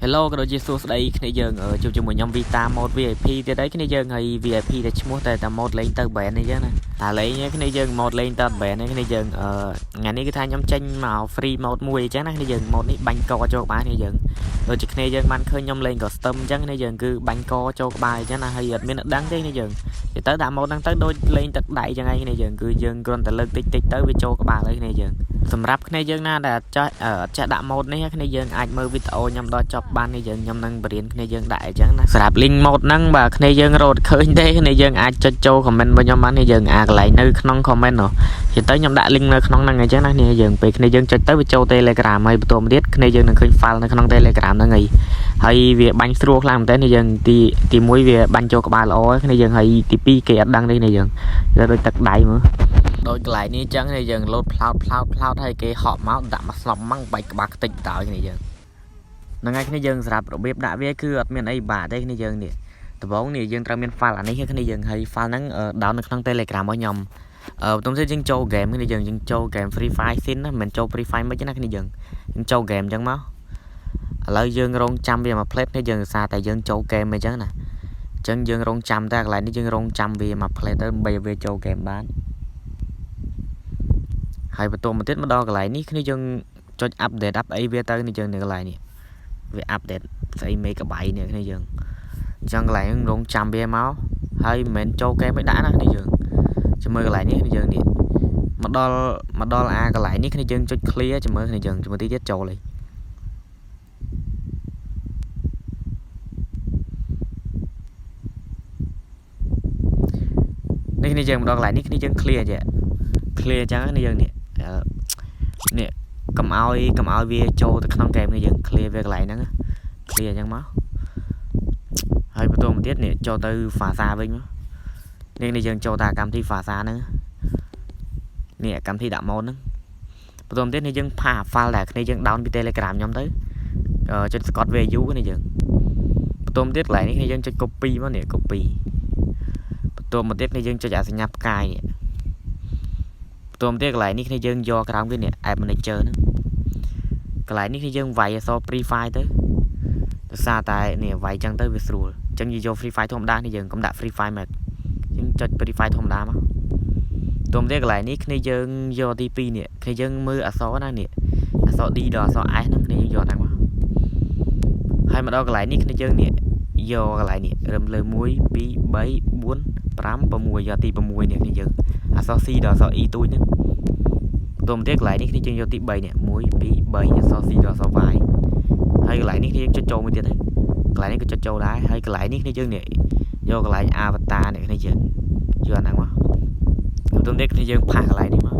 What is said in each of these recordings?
Hello ក៏ដូចជាសួស្តីគ្នាយើងជួបជាមួយខ្ញុំ Vita Mode VIP ទៀតហើយគ្នាយើងហើយ VIP ដែលឈ្មោះតែ Mode លេងទៅ ban អីចឹងណាតែលេងគ្នាយើង Mode លេងទៅ ban នេះគ្នាយើងថ្ងៃនេះគឺថាខ្ញុំចេញមក free mode មួយអញ្ចឹងណាគ្នាយើង mode នេះបាញ់កចូលក្បាលគ្នាយើងដូចជាគ្នាយើងបានឃើញខ្ញុំលេង custom អញ្ចឹងគ្នាយើងគឺបាញ់កចូលក្បាលអញ្ចឹងណាហើយអត់មានដឹងទេគ្នាយើងទៅដាក់ mode ហ្នឹងទៅដូចលេងទឹកដៃអញ្ចឹងឯងគ្នាយើងគឺយើងគ្រាន់តែលើកតិចទៅវាចូលក្បាលហើយគ្នាយើងសម្រាប់គ្នាយើងណាដែលចេះដាក់ mode នេះគ្នាយើងអាចមើលវីដេអូខ្ញុំដល់ចប់បាននេះយើងខ្ញុំនឹងបរៀនគ្នាយើងដាក់អញ្ចឹងណាសម្រាប់ link mode ហ្នឹងបើគ្នាយើងរត់ឃើញទេគ្នាយើងអាចចុចចូល comment របស់ខ្ញុំបាននេះយើងកន្លែងនៅក្នុង comment នោះទៅខ្ញុំដាក់ link នៅក្នុងហ្នឹងអញ្ចឹងណាគ្នាយើងពេលគ្នាយើងចុចទៅវាចូល Telegram ហើយបន្តមកទៀតគ្នាយើងនឹងឃើញ file នៅក្នុង Telegram ហ្នឹងហើយវាបាញ់ស្រួលខ្លាំងមែនតើយើងទី1វាបាញ់ចូលក្បាលល្អគ្នាយើងហើយទី2គេអត់ដឹងទេគ្នាយើងដូចទឹកដៃមើលដោយកន្លែងនេះអញ្ចឹងយើងលោតផ្លោតហើយគេហក់មកដាក់មកស្លប់ម៉ងបែកក្បាលខ្ទេចតើគ្នាយើងហ្នឹងហើយគ្នាយើងសម្រាប់របៀបដាក់វាគឺអត់មានអីបាក់ទេគ្នាយើងនេះដំបូងនេះយើងត្រូវមាន file អានេះគ្នាយើងហើយ file ហ្នឹងdown នៅក្នុង Telegram របស់ខ្ញុំបន្ទាប់ទៀតយើងចូល game គ្នាយើងចូល game Free Fire ស៊ីនណាមិនចូល Free Fire មិនទេណាគ្នាយើងចូល game អញ្ចឹងមកឥឡូវយើងរងចាំវាមក play គ្នាយើងសារតែយើងចូល game អញ្ចឹងណាអញ្ចឹងយើងរងចាំតែកន្លែងនេះយើងរងចាំវាមក play ទៅដើម្បីវាចូល game បានហើយបន្តមកទៀតមកដល់កន្លែងនេះគ្នាយើងចុច update អីវាទៅគ្នាយើងនៅកន្លែងនេះវា update ស្អី megabyte នេះគ្នាយើងអញ្ចឹងកន្លែងហ្នឹងរងចាំវាមកហើយមិនមែនចូល game ឲ្យដាក់ណាគ្នាយើងចាំមើលកន្លែងនេះគ្នាយើងនេះមកដល់អាកន្លែងនេះគ្នាយើងចុច clear ចាំមើលគ្នាយើងចាំមើលទីទៀតចូលហើយនេះគ្នាយើងមកដល់កន្លែងនេះគ្នាយើង clear ចេះ clear អញ្ចឹងគ្នាយើងនេះកុំឲ្យវាចូលទៅក្នុង game គ្នាយើង clear វាកន្លែងហ្នឹង clear អញ្ចឹងមកហើយបន្តមកទៀតនេះចូលទៅ Fasa វិញមកនេះគ្នាយើងចូលតាកម្មវិធី Fasa ហ្នឹងនេះកម្មវិធីដាក់ mode ហ្នឹងបន្តមកទៀតនេះយើងផា file ដែលគ្នាយើង down ពី Telegram ខ្ញុំទៅចុច Scott value គ្នាយើងបន្តមកទៀតកន្លែងនេះគ្នាយើងចុច copy មកនេះ copy បន្តមកទៀតគ្នាយើងចុចអាសញ្ញាផ្កាយនេះបន្តមកទៀតកន្លែងនេះគ្នាយើងយកក្រោមវានេះ app manager ហ្នឹងកន្លែងនេះគ្នាយើងវាយអក្សរ free file ទៅដោយសារតែនេះវាយចឹងទៅវាស្រួលអញ្ចឹងយក free file ធម្មតានេះយើងកុំដាក់ free file មកអញ្ចឹងចុច free file ធម្មតាមកទៅមកទៀតកន្លែងនេះគ្នាយើងយកទី2នេះគ្នាយើងមើលអក្សរណានេះអក្សរ D ដល់អក្សរ S ហ្នឹងគ្នាយើងយកហ្នឹងមកហើយមកដល់កន្លែងនេះគ្នាយើងនេះយកកន្លែងនេះរឹមលើ1 2 3 4 5 6យកទី6នេះគ្នាយើងអក្សរ C ដល់អក្សរ E ទូចហ្នឹងទៅមកទៀតកន្លែងនេះគ្នាយើងយកទី3នេះ1 2 3អក្សរ C ដល់អក្សរ Y ហើយកន្លែងនេះគ្នាយើងចុចចូលមួយទៀតហើយកន្លែងនេះក៏ចុចចូលដែរហើយកន្លែងនេះគ្នាយើងនេះយកកន្លែង avatar នេះគ្នាយើងយកអាហ្នឹងមកទៅទៀតគ្នាយើងផាសកន្លែងនេះមក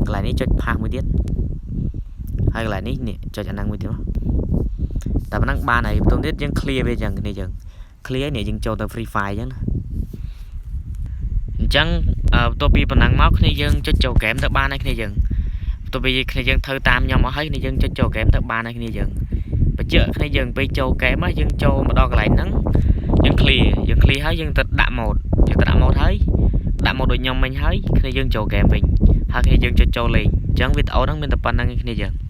កន្លែងនេះចុចផាសមួយទៀតហើយកន្លែងនេះចុចអាហ្នឹងមួយទៀតមកតែប៉ុណ្ណឹងបានហើយទៅទៀតយើង clear វាចឹងគ្នាយើង clear នេះយើងចូលទៅ free file ចឹងណាអញ្ចឹងបន្ទាប់ពីប៉ុណ្ណឹងមកគ្នាយើងចុចចូល game ទៅបានហើយគ្នាយើងបន្ទាប់ពីគ្នាយើងធ្វើតាមខ្ញុំមកហើយគ្នាយើងចុចចូល game ទៅបានហើយគ្នាយើងបញ្ជាក់គ្នាយើងពេលចូល game យើងចូលមកដល់កន្លែងហ្នឹងយើង clear ហើយយើងទៅដាក់ mode ហើយដាក់ mode ដូចខ្ញុំមិញហើយគ្នាយើងចូល game វិញហើយគ្នាយើងចុចចូលលេងអញ្ចឹងវីដេអូហ្នឹងមានតែប៉ុណ្្នឹងឯងគ្នាយើង